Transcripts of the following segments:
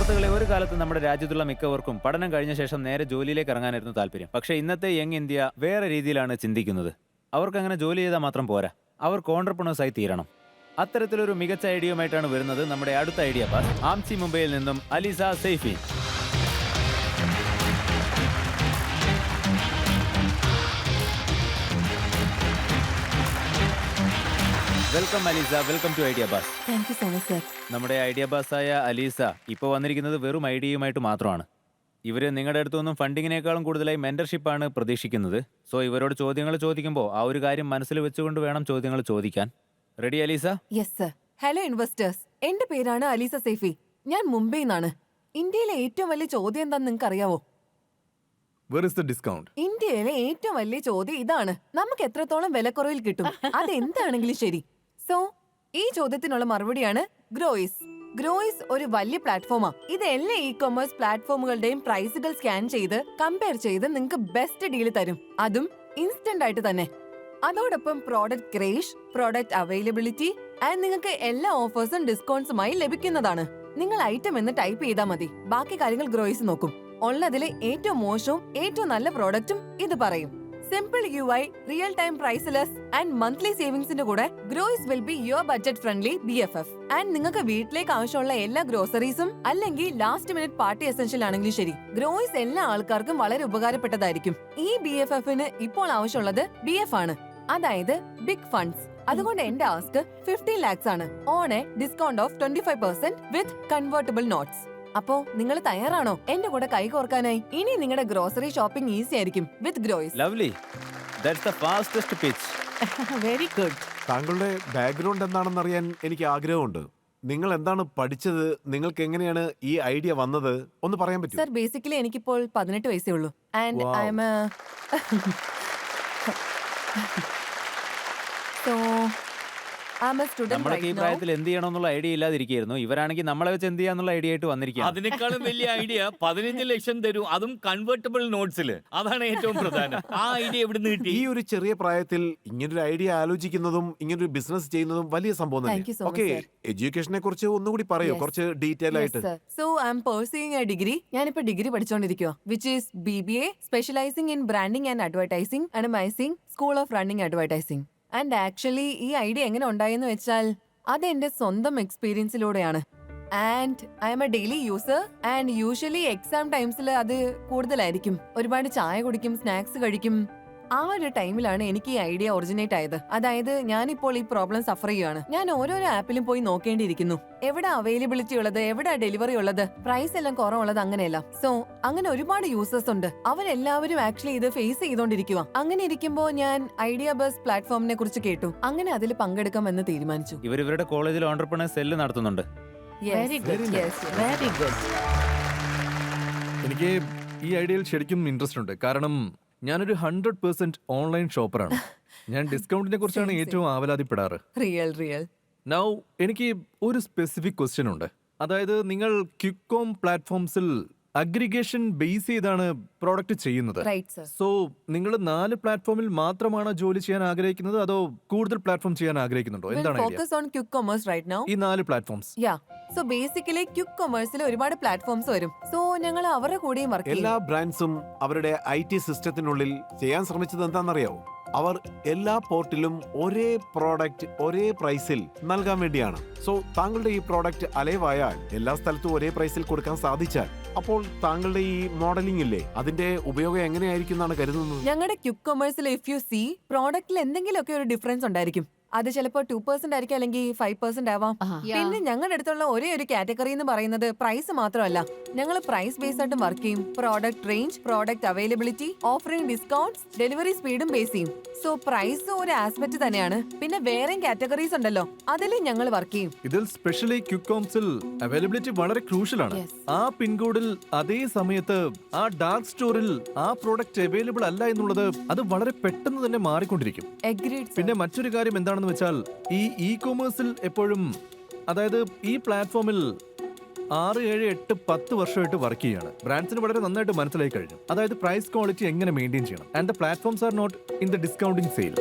സുഹൃത്തുക്കളെ, ഒരു കാലത്ത് നമ്മുടെ രാജ്യത്തുള്ള മിക്കവർക്കും പഠനം കഴിഞ്ഞ ശേഷം നേരെ ജോലിയിലേക്ക് ഇറങ്ങാനായിരുന്നു താല്പര്യം. പക്ഷേ ഇന്നത്തെ യങ് ഇന്ത്യ വേറെ രീതിയിലാണ് ചിന്തിക്കുന്നത്. അവർക്ക് അങ്ങനെ ജോലി ചെയ്താൽ മാത്രം പോരാ, അവർക്ക് ഓണ്ടർപ്രണേഴ്സായി തീരണം. അത്തരത്തിലൊരു മികച്ച ഐഡിയയുമായിട്ടാണ് വരുന്നത് നമ്മുടെ അടുത്ത ഐഡിയ ബാസ്. ആംസി മുംബൈയിൽ നിന്നും Alisa Saifi. Welcome Alisa, welcome to idea Baaz. Thank you so much sir. നമ്മുടെ ഐഡിയ ബാസായ അലീസ ഇപ്പോൾ വന്നിരിക്കുന്നത് വെറും ഐഡിയയുമായിട്ട് മാത്രമാണ്. ഇവർ നിങ്ങളുടെ അടുത്തൊന്നും ഫണ്ടിങ്ങിനേക്കാളും കൂടുതലായി മെന്റർഷിപ്പാണ് പ്രതീക്ഷിക്കുന്നത്. സോ ഇവരോട് ചോദ്യങ്ങൾ ചോദിക്കുമ്പോൾ ആ ഒരു കാര്യം മനസ്സിൽ വെച്ചുകൊണ്ട് വേണം ചോദ്യങ്ങൾ ചോദിക്കാൻ. Ready Alisa? Yes sir. Hello investors, എന്റെ പേരാണ് അലീസ സെയ്ഫി. ഞാൻ മുംബൈയിൽ നിന്നാണ്. ഇന്ത്യയിലെ ഏറ്റവും വലിയ ചോദ്യം എന്താണെന്ന് നിങ്ങൾക്ക് അറിയാവോ? Where is the discount? ഇന്ത്യയിലെ ഏറ്റവും വലിയ ചോദ്യം ഇതാണ്: നമുക്ക് എത്രത്തോളം വിലക്കുറവിൽ കിട്ടും? അതെന്താണെങ്കിലും ശരി. സോ ഈ ചോദ്യത്തിനുള്ള മറുപടിയാണ് ഗ്രോയിസ്. ഗ്രോയിസ് ഒരു വലിയ പ്ലാറ്റ്ഫോമാ. ഇത് എല്ലാ ഇ കൊമേഴ്സ് പ്ലാറ്റ്ഫോമുകളുടെയും പ്രൈസുകൾ സ്കാൻ ചെയ്ത് കമ്പയർ ചെയ്ത് നിങ്ങൾക്ക് ബെസ്റ്റ് ഡീൽ തരും, അതും ഇൻസ്റ്റന്റ് ആയിട്ട് തന്നെ. അതോടൊപ്പം product creche, product availability and നിങ്ങൾക്ക് എല്ലാ ഓഫേഴ്സും ഡിസ്കൗണ്ട്സുമായി ലഭിക്കുന്നതാണ്. നിങ്ങൾ ഐറ്റം എന്ന് ടൈപ്പ് ചെയ്താൽ മതി, ബാക്കി കാര്യങ്ങൾ ഗ്രോയിസ് നോക്കും. ഉള്ളതിലെ ഏറ്റവും മോശവും ഏറ്റവും നല്ല പ്രോഡക്റ്റും ഇത് പറയും. Simple UI, real time priceless and monthly സേവിംഗ്സിന്റെ കൂടെ Groyce will be your budget friendly BFF. And നിങ്ങൾക്ക് വീട്ടിലേക്ക് ആവശ്യമുള്ള എല്ലാ ഗ്രോസറീസും അല്ലെങ്കിൽ ലാസ്റ്റ് മിനിറ്റ് പാർട്ടി എസെൻഷ്യൽ ആണെങ്കിലും ശരി, ഗ്രോയിസ് എല്ലാ ആൾക്കാർക്കും വളരെ ഉപകാരപ്പെട്ടതായിരിക്കും. ഈ BFFന് ഇപ്പോൾ ആവശ്യമുള്ളത് BF ആണ്, അതായത് ബിഗ് ഫണ്ട്സ്. അതുകൊണ്ട് എന്റെ ആസ്ക് 50 lakhs ആണ്, on a discount of 25% with convertible notes. അപ്പോ നിങ്ങൾ തയ്യാറാണോ എന്റെ കൂടെ കൈകോർക്കാനായി? ഇനി നിങ്ങളുടെ ഗ്രോസറി ഷോപ്പിംഗ് ഈസി ആയിരിക്കും with Groyce. Lovely, that's the fastest pitch. Very good. താങ്കളുടെ ബാക്ക്ഗ്രൗണ്ട് എന്താണെന്ന് അറിയാൻ എനിക്ക് ആഗ്രഹമുണ്ട്. നിങ്ങൾ എന്താണ് പഠിച്ചത്? നിങ്ങൾക്ക് എങ്ങനെയാണ് ഈ ഐഡിയ വന്നത്? ഒന്ന് പറയാൻ പറ്റുമോ? സർ, ബേസിക്കലി എനിക്കിപ്പോൾ 18 വയസ്സേ ഉള്ളൂ. And Wow. I M so I am A student നമ്മളൊക്കെ ഈ റൈറ്റ് നൗ. പ്രായത്തിൽ എന്ത് ചെയ്യണമെന്നുള്ള ഐഡിയ ഇല്ലാതിരിക്കുകയായിരുന്നു. ഇവരാണെങ്കിൽ നമ്മളെ വെച്ച് എന്ത് ചെയ്യാന്നുള്ള ഐഡിയ ആയിട്ട് വന്നിരിക്കുകയാണ്. അതിനേക്കാളും വലിയ ഐഡിയ 15 ലക്ഷം തരും, അതും കൺവേർട്ടബിൾ നോട്ട്സിൽ. അതാണ് ഏറ്റവും പ്രധാനം. ആ ഐഡിയ എവിടുന്ന് കിട്ടി? ഈ ഒരു ചെറിയ പ്രായത്തിൽ ഇങ്ങനൊരു ഐഡിയ ആലോചിക്കുന്നതും ഇങ്ങനൊരു ബിസിനസ് ചെയ്യുന്നതും വലിയ സംഭവം Thank you so തന്നെ. much, okay, sir. എഡ്യൂക്കേഷനെ കുറിച്ച് ഒന്നുകൂടി പറയോ, Yes. കുറച്ച് ഡീറ്റെയിൽ ആയിട്ട്? So I am pursuing a degree. ഞാനിപ്പോ ഡിഗ്രി പഠിച്ചുകൊണ്ടിരിക്കുക, which is BBA specialising in branding and advertising and മൈസിംഗ് school of running advertising. And actually ഈ ഐഡിയ എങ്ങനെ ഉണ്ടായെന്ന് വെച്ചാൽ അത് എന്റെ സ്വന്തം എക്സ്പീരിയൻസിലൂടെയാണ്. And I am a daily user and usually exam ടൈംസിൽ അത് കൂടുതലായിരിക്കും. ഒരുപാട് ചായ കുടിക്കും, സ്നാക്സ് കഴിക്കും. ആ ഒരു ടൈമിലാണ് എനിക്ക് ഈ ഐഡിയ ഒറിജിനേറ്റ് ആയത്. അതായത് ഞാനിപ്പോൾ ഈ പ്രോബ്ലം സഫർ ചെയ്യുകയാണ്. ഞാൻ ഓരോരോ ആപ്പിലും പോയി നോക്കേണ്ടിയിരിക്കുന്നു, എവിടെ അവൈലബിലിറ്റി ഉള്ളത്, എവിടെ ഡെലിവറി ഉള്ളത്, പ്രൈസ് എല്ലാം കുറവുള്ളത്, അങ്ങനെയല്ല. സോ അങ്ങനെ ഒരുപാട് യൂസേഴ്സ് ഉണ്ട്, അവരെല്ലാവരും ആക്ച്വലി ഇത് ഫേസ് ചെയ്തോണ്ടിരിക്കുക. അങ്ങനെ ഇരിക്കുമ്പോൾ ഞാൻ ഐഡിയ ബസ് പ്ലാറ്റ്ഫോമിനെ കുറിച്ച് കേട്ടു. അങ്ങനെ അതിൽ പങ്കെടുക്കാമെന്ന് തീരുമാനിച്ചു. ഇവരുടെ കോളേജിൽ ഓണ്ടർപ്രണേഴ്സ് സെല്ല് നടത്തുന്നുണ്ട്. Yes, yes, very good. എനിക്ക് ഈ ഐഡിയയിൽ ശരിക്കും ഇൻട്രസ്റ്റ് ഉണ്ട്. കാരണം ഞാനൊരു 100% ഓൺലൈൻ ഷോപ്പറാണ്. ഞാൻ ഡിസ്കൗണ്ടിനെ കുറിച്ചാണ് Same. ഏറ്റവും ആവലാതിപ്പെടാറ്. റിയൽ. നൗ എനിക്ക് ഒരു സ്പെസിഫിക് ക്വസ്റ്റ്യൻ ഉണ്ട്. അതായത് നിങ്ങൾ ക്വിക്കോം പ്ലാറ്റ്ഫോംസിൽ അഗ്രിഗേഷൻ ബേസ് ചെയ്താണ് പ്രോഡക്റ്റ് ചെയ്യുന്നത്. Right sir. സോ നിങ്ങൾ 4 പ്ലാറ്റ്ഫോമിൽ മാത്രമാണോ ജോലി ചെയ്യാൻ ആഗ്രഹിക്കുന്നത്, അതോ കൂടുതൽ പ്ലാറ്റ്ഫോം ചെയ്യാൻ ആഗ്രഹിക്കുന്നുണ്ടോ? എന്താണ് idea? Focus on quick commerce right now. ഈ 4 platforms. Yeah, so basically quick കൊമേഴ്സിൽ ഒരുപാട് പ്ലാറ്റ്ഫോംസ് വരും. സോ ഞങ്ങൾ അവരുടെ കൂടെയും വർക്ക് ചെയ്യും. എല്ലാ ബ്രാൻഡ്സും അവരുടെ IT സിസ്റ്റത്തിനുള്ളിൽ ചെയ്യാൻ ശ്രമിച്ചത് എന്താണെന്നറിയാവോ? അവർ എല്ലാ പോർട്ടിലും ഒരേ പ്രോഡക്റ്റ് ഒരേ പ്രൈസിൽ നൽകാൻ വേണ്ടിയാണ്. സോ താങ്കളുടെ ഈ പ്രോഡക്റ്റ് അലൈവായാൽ എല്ലാ സ്ഥലത്തും ഒരേ പ്രൈസിൽ കൊടുക്കാൻ സാധിച്ചാൽ അപ്പോൾ താങ്കളുടെ ഈ മോഡലിംഗ് ഇല്ലേ, അതിന്റെ ഉപയോഗം എങ്ങനെയായിരിക്കും എന്നാണ് കരുതുന്നത്? ഞങ്ങളുടെ ക്വിക്ക് കൊമേഴ്സിൽ ഇഫ് യു സീ പ്രോഡക്റ്റിൽ എന്തെങ്കിലുമൊക്കെ ഒരു ഡിഫറൻസ് ഉണ്ടായിരിക്കും. അത് ചിലപ്പോൾ 2% ആയിരിക്കും, അല്ലെങ്കിൽ 5% ആവാം. പിന്നെ ഞങ്ങളുടെ അടുത്തുള്ള ഒരേ ഒരു കാറ്റഗറി എന്ന് പറയുന്നത് പ്രൈസ് മാത്രമല്ല, ഞങ്ങൾ പ്രൈസ് ബേസ് ആയിട്ടും വർക്ക് ചെയ്യും. Product range, product availability, offering discounts, delivery സ്പീഡും ബേസ് ചെയ്യും. സോ പ്രൈസ് ഒരു ആസ്പെക്ട് തന്നെയാണ്. പിന്നെ വേറെയും കാറ്റഗറീസ് ഉണ്ടല്ലോ, അതിലും ഞങ്ങൾ വർക്ക് ചെയ്യും. ഇതിൽ സ്പെഷ്യലി ക്വിക്കോംസിൽ അവൈലബിലിറ്റി വളരെ ക്രൂഷ്യൽ ആണ്. Yes. ആ പിൻകോഡിൽ അതേ സമയത്ത് ആ ഡാർക്ക് സ്റ്റോറിൽ ആ പ്രോഡക്റ്റ് അവൈലബിൾ അല്ല എന്നുള്ളത് അത് വളരെ പെട്ടെന്ന് തന്നെ മാറിക്കൊണ്ടിരിക്കും. Agreed, sir. പിന്നെ മറ്റൊരു കാര്യം എന്താണെന്ന് വെച്ചാൽ ഈ കൊമേഴ്സിൽ എപ്പോഴും, അതായത് ഈ പ്ലാറ്റ്ഫോമിൽ 6, 7, 8, 10 വർഷമായിട്ട് വർക്ക് ചെയ്യാണ്. ബ്രാൻഡ്സിന് വളരെ നന്നായിട്ട് മനസ്സിലായി കഴിഞ്ഞു, അതായത് പ്രൈസ് ക്വാളിറ്റി എങ്ങനെ മെയിൻറ്റെയിൻ ചെയ്യണം. And the platforms are not in the discounting sale.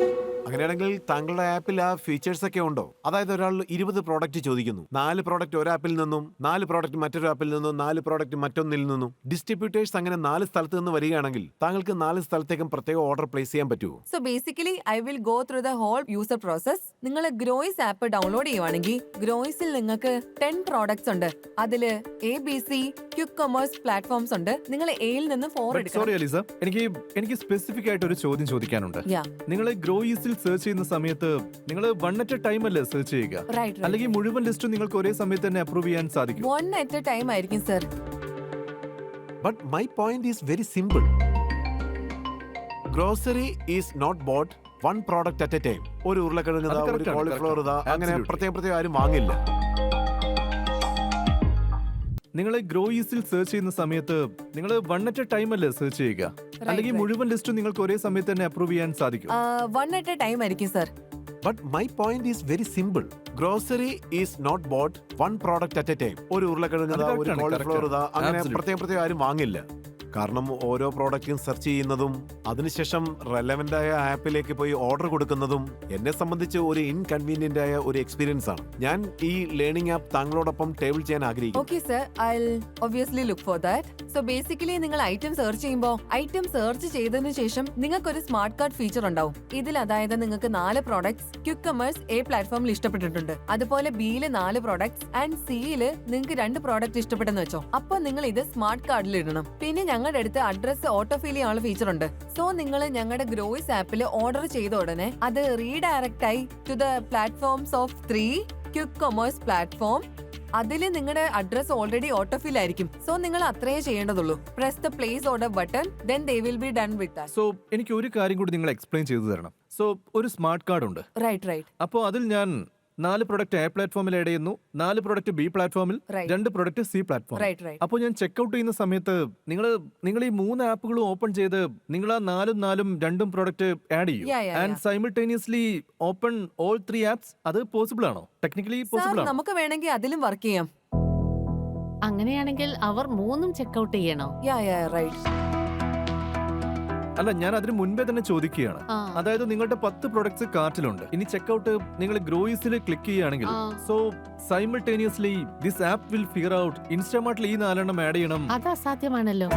അങ്ങനെയാണെങ്കിൽ താങ്കളുടെ ആപ്പിൽ ആ ഫീച്ചേഴ്സ് ഒക്കെ ഉണ്ടോ? അതായത് ഒരാൾ 20 പ്രോഡക്റ്റ് ചോദിക്കുന്നു, 4 പ്രോഡക്റ്റ് ഒരു ആപ്പിൽ നിന്നും, 4 പ്രോഡക്റ്റ് മറ്റൊരു ആപ്പിൽ നിന്നും, 4 പ്രോഡക്റ്റ് മറ്റൊന്നിൽ നിന്നും. ഡിസ്ട്രിബ്യൂട്ടേഴ്സ് അങ്ങനെ 4 സ്ഥലത്ത് നിന്ന് വരികയാണെങ്കിൽ താങ്കൾക്ക് 4 സ്ഥലത്തേക്കും പ്രത്യേക ഓർഡർ പ്ലേസ് ചെയ്യാൻ പറ്റുമോ? So basically I will go through the whole user process. നിങ്ങൾ ഗ്രോയിസ് ആപ്പ് ഡൗൺലോഡ് ചെയ്യുവാണെങ്കിൽ ഗ്രോയിസിൽ നിങ്ങൾക്ക് 10 പ്രോഡക്ട്സ് ഉണ്ട്. അതില് ABC ക്വിക്ക് കൊമേഴ്സ് പ്ലാറ്റ്ഫോംസ് ഉണ്ട്. നിങ്ങൾ എയിൽ നിന്ന് 4 സോറി എടുക്കണം. അലീസ, എനിക്ക് സ്പെസിഫിക് ആയിട്ട് ഒരു ചോദ്യം ചോദിക്കാനുണ്ട്. Yeah. നിങ്ങൾ ഗ്രോയിസിൽ സെർച്ച് ചെയ്യുന്ന സമയത്ത് നിങ്ങൾ വൺ അറ്റ് എ ടൈം അല്ലേ സെർച്ച് ചെയ്യുക? Right. അല്ലെങ്കിൽ മുഴുവൻ ലിസ്റ്റും നിങ്ങൾക്ക് ഒരേ സമയത്ത് തന്നെ അപ്രൂവ് ചെയ്യാൻ സാധിക്കും? One at a time ആയിരിക്കും sir. But my point is very simple. Grocery is not bought one product at a time. ഒരു ഉരുളക്കിഴങ്ങ്, അത് ഒരു correct ആണ്, കോളിഫ്ലവർ, correct ആണ്. അങ്ങനെ Absolutely. പ്രത്യേകം ആരും വാങ്ങില്ല. നിങ്ങൾ ഗ്രോയിസിൽ സെർച്ച് ചെയ്യുന്ന സമയത്ത് നിങ്ങൾ വൺ അറ്റ് എ ടൈം അല്ലേ സെർച്ച് ചെയ്യുക? അല്ലെങ്കിൽ മുഴുവൻ ലിസ്റ്റും നിങ്ങൾക്ക് ഒരേ സമയത്ത് തന്നെ അപ്രൂവ് ചെയ്യാൻ സാധിക്കും? One at a time ആയിരിക്കും sir. But my point is very simple. Grocery is not bought one product at a time. ഒരു ഉരുളക്കിഴങ്ങ്, അത് correct ഒരു ആണ്, കോളിഫ്ലവർ, correct ആണ്. അങ്ങനെ Absolutely. പ്രത്യേകം ആരും വാങ്ങില്ല. കാരണം ഓരോ പ്രോഡക്റ്റും സെർച്ച് ചെയ്യുന്നതും അതിനുശേഷം റെലവെന്റ് ആയ ആപ്പിലേക്ക് പോയി ഓർഡർ കൊടുക്കുന്നതും എന്നെ സംബന്ധിച്ച് ഒരു ഇൻകൺവീനിയന്റ് ആയ ഒരു എക്സ്പീരിയൻസ് ആണ്. ഞാൻ ഈ ലേണിംഗ് ആപ്പ് താങ്കളോടൊപ്പം ടേബിൾ ചെയ്യാൻ ആഗ്രഹിക്കുന്നു. Okay sir, I obviously look for that. So basically നിങ്ങൾ ഐറ്റം സെർച്ച് ചെയ്യുമ്പോൾ ഐറ്റം സെർച്ച് ചെയ്തതിനു ശേഷം നിങ്ങൾക്ക് ഒരു സ്മാർട്ട് കാർഡ് ഫീച്ചർ ഉണ്ടാവും. ഇതിൽ അതായത് നിങ്ങൾക്ക് 4 പ്രോഡക്ട്സ് ക്വിക്ക് കൊമേഴ്സ് എ പ്ലാറ്റ്ഫോമിൽ ഇഷ്ടപ്പെട്ടിട്ടുണ്ട്. അതുപോലെ ബിയില് 4 പ്രോഡക്ട്സ് ആൻഡ് സിയില് നിങ്ങൾക്ക് 2 പ്രോഡക്റ്റ് ഇഷ്ടപ്പെട്ടെന്ന് വെച്ചോ. അപ്പൊ നിങ്ങൾ ഇത് സ്മാർട്ട് കാർഡിൽ ഇടണം. പിന്നെ ഞങ്ങളുടെ അടുത്ത് അഡ്രസ് ഓട്ടോഫിൽ ചെയ്യാനുള്ള ഫീച്ചർ ഉണ്ട്. സോ നിങ്ങൾ ഞങ്ങളുടെ ഗ്രോയിസ് ആപ്പിൽ ഓർഡർ ചെയ്ത ഉടനെ അത് റീഡയറക്റ്റ് ആയി to the platforms of 3 quick commerce platform. അതിൽ നിങ്ങളുടെ അഡ്രസ് ഓൾറെഡി ഓട്ടോഫിൽ ആയിരിക്കും. സോ നിങ്ങൾ അത്രയേ ചെയ്യേണ്ടതുള്ളൂ. Press the place order button, then they will be done with that. So എനിക്ക് ഒരു കാര്യം കൂടി നിങ്ങൾ എക്സ്പ്ലെയിൻ ചെയ്തു തരണം. സോ ഒരു സ്മാർട്ട് കാർഡ് ഉണ്ട്. റൈറ്റ്. അപ്പോൾ അതിൽ ഞാൻ 4 പ്രൊഡക്റ്റ് എ പ്ലാറ്റ്ഫോമിൽ ആഡ് ചെയ്യുന്നു, 4 പ്രൊഡക്റ്റ് ബി പ്ലാറ്റ്ഫോമിൽ, Right. 2 product C platform. Right. അപ്പോൾ ഞാൻ ചെക്ക്ഔട്ട് ചെയ്യുന്ന സമയത്ത് നിങ്ങൾ ഈ 3 ആപ്പുകളും ഓപ്പൺ ചെയ്ത് നിങ്ങൾ ആ 4 പ്രൊഡക്റ്റ് ആഡ് ചെയ്യും. Yeah, yeah, and simultaneously open all 3 apps. അത് പോസിബിൾ ആണോ? ടെക്നിക്കലി സാർ, പോസിബിൾ ആണോ? നമുക്ക് വേണമെങ്കിൽ അതിലും വർക്ക് ചെയ്യാം. അങ്ങനെയാണെങ്കിൽ അവർ 3ഉം ചെക്കൗട്ട് ചെയ്യണോ? റൈറ്റ്. അല്ല, ഞാൻ അതിന് മുൻപേ തന്നെ ചോദിക്കുകയാണ്. ആ. അതായത് നിങ്ങളുടെ 10 പ്രൊഡക്ട്സ് കാർട്ടിലുണ്ട്. ഇനി ചെക്ക്ഔട്ട് നിങ്ങൾ ഗ്രോയിസിൽ ക്ലിക്ക് ചെയ്യുകയാണെങ്കിൽ ആ. So simultaneously this app will figure out ഇൻസ്റ്റാമാർട്ടിൽ ഈ 4 ആഡ് ചെയ്യണം. അത് അസാധ്യമാണല്ലോ.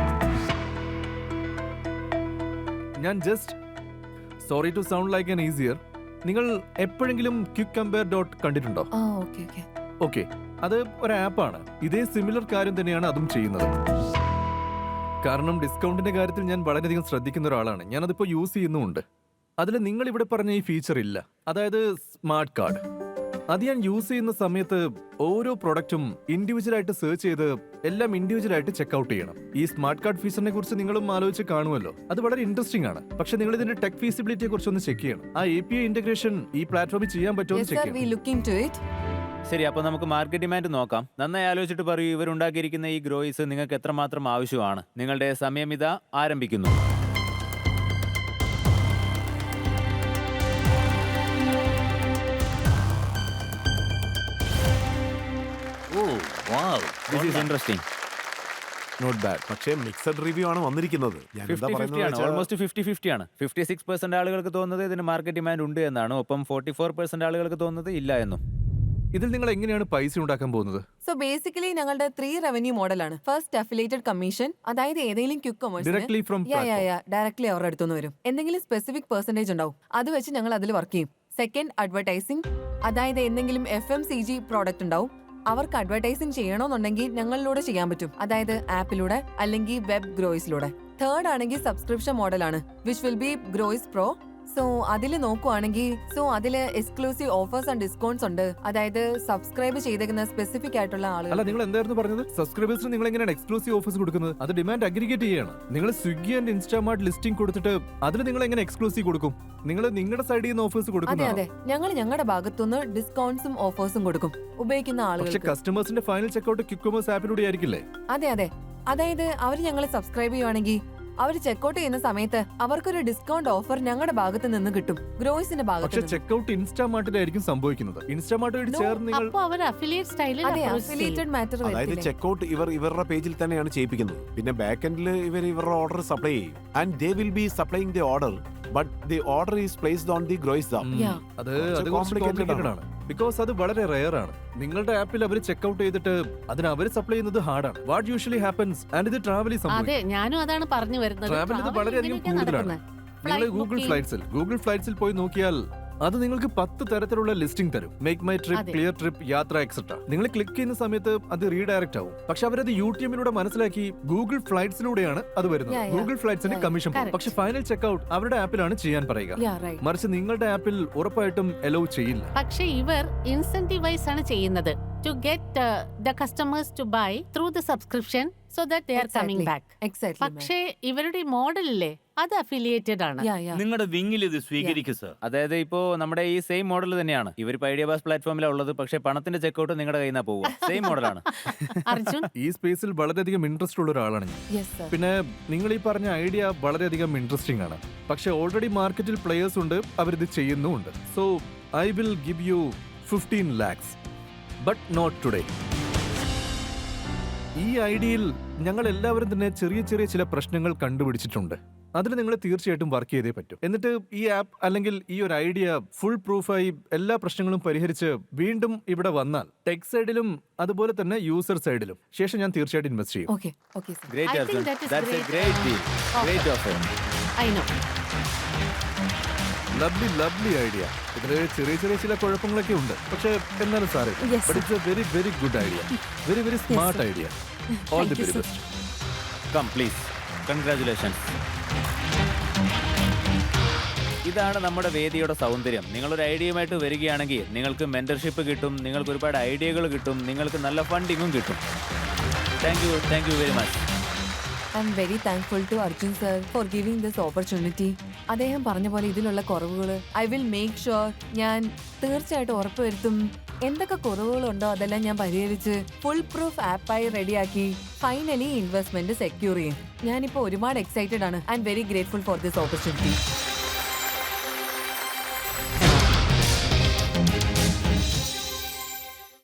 ഞാൻ just sorry to sound like an easier. നിങ്ങൾ എപ്പോഴെങ്കിലും ക്വിക്ക് കമ്പയർ ഡോട്ട് കണ്ടിട്ടുണ്ടോ? ഓക്കെ. ഓക്കെ, അത് ഒരു ആപ്പാണ്. ഇതേ സിമിലർ കാര്യം തന്നെയാണ് അതും ചെയ്യുന്നത്. കാരണം ഡിസ്കൗണ്ടിന്റെ കാര്യത്തിൽ ഞാൻ വളരെയധികം ശ്രദ്ധിക്കുന്ന ഒരാളാണ്. ഞാനതിപ്പോൾ യൂസ് ചെയ്യുന്നുമുണ്ട്. അതിൽ നിങ്ങൾ ഇവിടെ പറഞ്ഞ ഈ ഫീച്ചർ ഇല്ല, അതായത് സ്മാർട്ട് കാർഡ്. അത് ഞാൻ യൂസ് ചെയ്യുന്ന സമയത്ത് ഓരോ പ്രൊഡക്റ്റും ഇൻഡിവിജ്വൽ ആയിട്ട് സെർച്ച് ചെയ്ത് എല്ലാം ഇൻഡിവിജ്വൽ ആയിട്ട് ചെക്ക്ഔട്ട് ചെയ്യണം. ഈ സ്മാർട്ട് കാർഡ് ഫീച്ചറിനെ കുറിച്ച് നിങ്ങളും ആലോചിച്ച് കാണുമല്ലോ. അത് വളരെ ഇൻട്രസ്റ്റിംഗ് ആണ്. പക്ഷെ നിങ്ങൾ ഇതിന്റെ ടെക് ഫീസിബിലിറ്റിയെ കുറിച്ച് ഒന്ന് ചെക്ക് ചെയ്യണം. ആ API ഇന്റഗ്രേഷൻ ഈ പ്ലാറ്റ്ഫോമിൽ ചെയ്യാൻ പറ്റുമോ എന്ന് യെസ് ചെക്ക് സർ, വി ചെയ്യണം. Looking to it. ശരി, അപ്പോൾ നമുക്ക് മാർക്കറ്റ് ഡിമാൻഡ് നോക്കാം. നന്നായി ആലോചിച്ചിട്ട് പറയൂ, ഇവരുണ്ടാക്കിയിരിക്കുന്ന ഈ ഗ്രോയിസ് നിങ്ങൾക്ക് എത്രമാത്രം ആവശ്യമാണ്? നിങ്ങളുടെ സമയം ഇതാ ആരംഭിക്കുന്നു. Oh wow, this is interesting. Not bad. പക്ഷേ മിക്സഡ് റിവ്യൂ ആണ് വന്നിരിക്കുന്നത്. ഞാൻ എന്താ 50-50 ആണ്, പറയുന്നത് ഓൾമോസ്റ്റ് 50-50 ആണ്. 56% ആളുകൾക്ക് തോന്നുന്നത് ഇതിന് മാർക്കറ്റ് ഡിമാൻഡ് ഉണ്ട് എന്നാണ്. ഒപ്പം 44% ആളുകൾക്ക് തോന്നുന്നത് ഇല്ല എന്നും. ഇതിൽ നിങ്ങൾ എങ്ങനെയാണ് പൈസ ഉണ്ടാക്കാൻ പോകുന്നത്? സോ ബേസിക്കലി ഞങ്ങളുടെ 3 റവന്യൂ മോഡലാണ്. ഫസ്റ്റ് അഫിലിയേറ്റഡ് കമ്മീഷൻ, അതായത് ഏതെങ്കിലും quick commerce Directly from directly അവരുടെ അടുത്തുനിന്ന് വരും. എന്തെങ്കിലും സ്പെസിഫിക് പെർസെന്റേജ് ഉണ്ടാവും, അത് വെച്ച് ഞങ്ങൾ അതിൽ വർക്ക് ചെയ്യും. സെക്കൻഡ് അഡ്വർടൈസിംഗ്, അതായത് എന്തെങ്കിലും FMCG പ്രോഡക്റ്റ് ഉണ്ടാവും, അവർക്ക് അഡ്വർടൈസിംഗ് ചെയ്യണമെന്നുണ്ടെങ്കിൽ ഞങ്ങളിലൂടെ ചെയ്യാൻ പറ്റും, അതായത് ആപ്പിലൂടെ അല്ലെങ്കിൽ വെബ് ഗ്രോയിസിലൂടെ. തേർഡ് ആണെങ്കിൽ സബ്സ്ക്രിപ്ഷൻ മോഡലാണ്, വിച്ച് വിൽ ബി ഗ്രോയിസ് പ്രോ. സോ അതിൽ നോക്കുവാണെങ്കിൽ അതിൽ എക്സ്ക്ലൂസീവ് ഓഫേഴ്സ് ആൻഡ് ഡിസ്കൗണ്ട്സ് ഉണ്ട്, അതായത് സബ്സ്ക്രൈബ് ചെയ്തേക്കുന്ന സ്പെസിഫിക് ആയിട്ടുള്ള അല്ല, ആളുകൾ. നിങ്ങൾ എന്തായിരുന്നു പറഞ്ഞത്? സബ്സ്ക്രൈബേഴ്സിന് നിങ്ങൾ എങ്ങനെയാണ് എക്സ്ക്ലൂസീവ് ഓഫേഴ്സ് കൊടുക്കുന്നത്? അത് ഡിമാൻഡ് അഗ്രിഗേറ്റ് ചെയ്യണം. നിങ്ങൾ സ്വിഗ്ഗി ആൻഡ് ഇൻസ്റ്റാമാർട്ട് ലിസ്റ്റിംഗ് കൊടുത്തിട്ട് അതിൽ നിങ്ങൾ എങ്ങനെ എക്സ്ക്ലൂസീവ് കൊടുക്കും? നിങ്ങൾ നിങ്ങളുടെ സൈഡിൽ നിന്ന് ഓഫേഴ്സ് അതെ കൊടുക്കുന്നത്. ഞങ്ങൾ ഞങ്ങളുടെ ഭാഗത്തുനിന്ന് ഡിസ്കൗണ്ട്സും ഓഫേഴ്സും കൊടുക്കും ഉപയോഗിക്കുന്ന പക്ഷെ ആളുകൾക്ക്. കസ്റ്റമേഴ്സിന്റെ ഫൈനൽ ചെക്കൗട്ട് ക്വിക്ക് കൊമേഴ്സ് ആപ്പിലൂടെ ആയിരിക്കില്ലേ? അതെ, അതായത് അവർ ഞങ്ങളെ സബ്സ്ക്രൈബ് ചെയ്യുവാണെങ്കിൽ അവർ ചെക്കൗട്ട് ചെയ്യുന്ന സമയത്ത് അവർക്കൊരു ഡിസ്കൗണ്ട് ഓഫർ ഞങ്ങളുടെ ഭാഗത്ത് നിന്ന് കിട്ടും, ഗ്രോയ്സിന്റെ ഭാഗത്ത് പക്ഷെ നിന്ന്. ചെക്കൗട്ട് ഇൻസ്റ്റാമാർട്ടിലായിരിക്കും സംഭവിക്കുന്നത്. ഇൻസ്റ്റാമാർട്ടുമായിട്ട് ചേർന്ന് നിങ്ങൾ അപ്പൊ അവർ അഫിലിയേറ്റ് സ്റ്റൈലിൽ അതെ, approach ചെയ്യും. അഫിലിയേറ്റഡ് മാറ്റർ അതായത് വരത്തില്ലേ? ചെക്കൗട്ട് ഇവരുടെ പേജിൽ തന്നെയാണ് ചെയ്യിപ്പിക്കുന്നത്. പിന്നെ ബാക്ക് എൻഡിൽ ഇവരുടെ ഓർഡർ സപ്ലൈ ചെയ്യും. And they will be supplying the order, but the order is placed on the ഗ്രോയ്സ് ആപ്പ്. Yeah. അത് കുറച്ച് complicated കോംപ്ലിക്കേറ്റഡ് ആണ്. ബിക്കോസ് അത് വളരെ റെയർ ആണ്. നിങ്ങളുടെ ആപ്പിൽ അവർ ചെക്ക്ഔട്ട് ചെയ്തിട്ട് അതിന് അവർ സപ്ലൈ ചെയ്യുന്നത് ഹാർഡാണ്. വാട്ട് യൂഷ്വലി ഹാപ്പൻസ് ആൻഡ് ഇത് ട്രാവലി അതെ, സംഭവിക്കും. ഞാനും അതാണ് പറഞ്ഞു വരുന്നത്. ട്രാവൽ ഇത് Travel വളരെയധികം ഇങ്ങനെയൊക്കെയാ കൂടുതലാണ്. നടക്കുന്നത്. നിങ്ങൾ Flight ഗൂഗിൾ ഫ്ലൈറ്റ്സിൽ പോയി നോക്കിയാൽ അത് നിങ്ങൾക്ക് 10 തരത്തിലുള്ള ലിസ്റ്റിംഗ് തരും. മേക്ക് മൈ ട്രിപ്പ്, അതെ. ക്ലിയർ ട്രിപ്പ്, യാത്ര എക്സെട്ര. നിങ്ങൾ ക്ലിക്ക് ചെയ്യുന്ന സമയത്ത് അത് റീഡയറക്റ്റ് ആവും. പക്ഷെ അവരത് യൂട്യൂബിലൂടെ മനസ്സിലാക്കി ഗൂഗിൾ ഫ്ലൈറ്റ്സിലൂടെയാണ് അത് വരുന്നത്. Yeah, yeah. ഗൂഗിൾ ഫ്ലൈറ്റ്സിന് Yeah, കമ്മീഷൻ പോകും. correct. പക്ഷെ ഫൈനൽ ചെക്ക്ഔട്ട് അവരുടെ ആപ്പിലാണ് ചെയ്യാൻ പറയുക. Yeah, right. മറിച്ച് നിങ്ങളുടെ ആപ്പിൽ ഉറപ്പായിട്ടും അലോ ചെയ്യില്ല. പക്ഷെ ഇവർ ഇൻസെന്റിവൈസ് ആണ് ചെയ്യുന്നത് to get the customers to buy through the subscription so that they are coming back. Exactly, ma'am. പക്ഷേ ഇവരുടെ മോഡലില്ലേ അത് അഫിലിയേറ്റഡ് ആണ്. Yeah, yeah. നിങ്ങളുടെ വിങ്ങിൽ ഇത് സ്വീകരിക്കും സർ. അതായത് ഇപ്പോ നമ്മുടെ ഈ സെയിം മോഡൽ തന്നെയാണ് ഇവരിപ്പോ ഐഡിയ ബാസ് പ്ലാറ്റ്ഫോമിലാണ് ഉള്ളത്. പക്ഷേ പണത്തിന്റെ ചെക്കൗട്ട് നിങ്ങളുടെ കയ്യിൽ നിന്നാ പോവുക. സെയിം മോഡലാണ്. അർജുൻ, ഈ സ്പേസിൽ വളരെയധികം ഇൻട്രസ്റ്റ് ഉള്ള ഒരാളാണ് ഞാൻ. Yes, sir. പിന്നെ നിങ്ങൾ ഈ പറഞ്ഞ ഐഡിയ വളരെയധികം ഇൻട്രസ്റ്റിംഗ് ആണ്. പക്ഷെ ഓൾറെഡി മാർക്കറ്റിൽ പ്ലേയേഴ്സ് ഉണ്ട്, അവരിത് ചെയ്യുന്നുമുണ്ട്. So I will give you 15 lakhs, but not today. ഈ ഐഡിയയിൽ ഞങ്ങൾ എല്ലാവരും തന്നെ ചെറിയ ചെറിയ ചില പ്രശ്നങ്ങൾ കണ്ടുപിടിച്ചിട്ടുണ്ട്. അതിൽ നിങ്ങൾ തീർച്ചയായിട്ടും വർക്ക് ചെയ്തേ പറ്റും. എന്നിട്ട് ഈ ആപ്പ് അല്ലെങ്കിൽ ഈ ഒരു ഐഡിയ ഫുൾ പ്രൂഫായി എല്ലാ പ്രശ്നങ്ങളും പരിഹരിച്ച് വീണ്ടും ഇവിടെ വന്നാൽ ടെക് സൈഡിലും അതുപോലെ തന്നെ യൂസർ സൈഡിലും ശേഷം ഞാൻ തീർച്ചയായിട്ടും ഇൻവെസ്റ്റ് ചെയ്യും. Okay, okay, sir. Great I think Arjun, that is that's A great. Great deal, Okay. Great offer. I know. Lovely idea. ഇതില് ചെറിയ ചെറിയ ചില കുഴപ്പങ്ങളൊക്കെ ഉണ്ട്, പക്ഷേ എന്നാലും സാറേ, Yes, but it's a very very good idea, very smart sir. Idea. All the Thank you, very sir. Best. Come please, congratulations. ഇതാണ് നമ്മുടെ വേദിയുടെ സൗന്ദര്യം. നിങ്ങളൊരു ഐഡിയയുമായിട്ട് വരികയാണെങ്കിൽ നിങ്ങൾക്ക് മെന്റർഷിപ്പ് കിട്ടും, നിങ്ങൾക്ക് ഒരുപാട് ഐഡിയകൾ കിട്ടും, നിങ്ങൾക്ക് നല്ല ഫണ്ടിങ്ങും കിട്ടും. Thank you very much. I'm very thankful to Arjun sir for giving this opportunity. അദ്ദേഹം പറഞ്ഞ പോലെ ഇതിലുള്ള കുറവുകൾ ഐ വിൽ മേക്ക് ഷുവർ, ഞാൻ തീർച്ചയായിട്ടും ഉറപ്പുവരുത്തും. എന്തൊക്കെ കുറവുകളുണ്ടോ അതെല്ലാം ഞാൻ പരിഹരിച്ച് ഫുൾ പ്രൂഫ് ആപ്പായി റെഡിയാക്കി ഫൈനലി ഇൻവെസ്റ്റ്മെന്റ് സെക്യൂർ ചെയ്യും. ഞാനിപ്പോൾ ഒരുപാട് എക്സൈറ്റഡ് ആണ്. I am very grateful for this opportunity.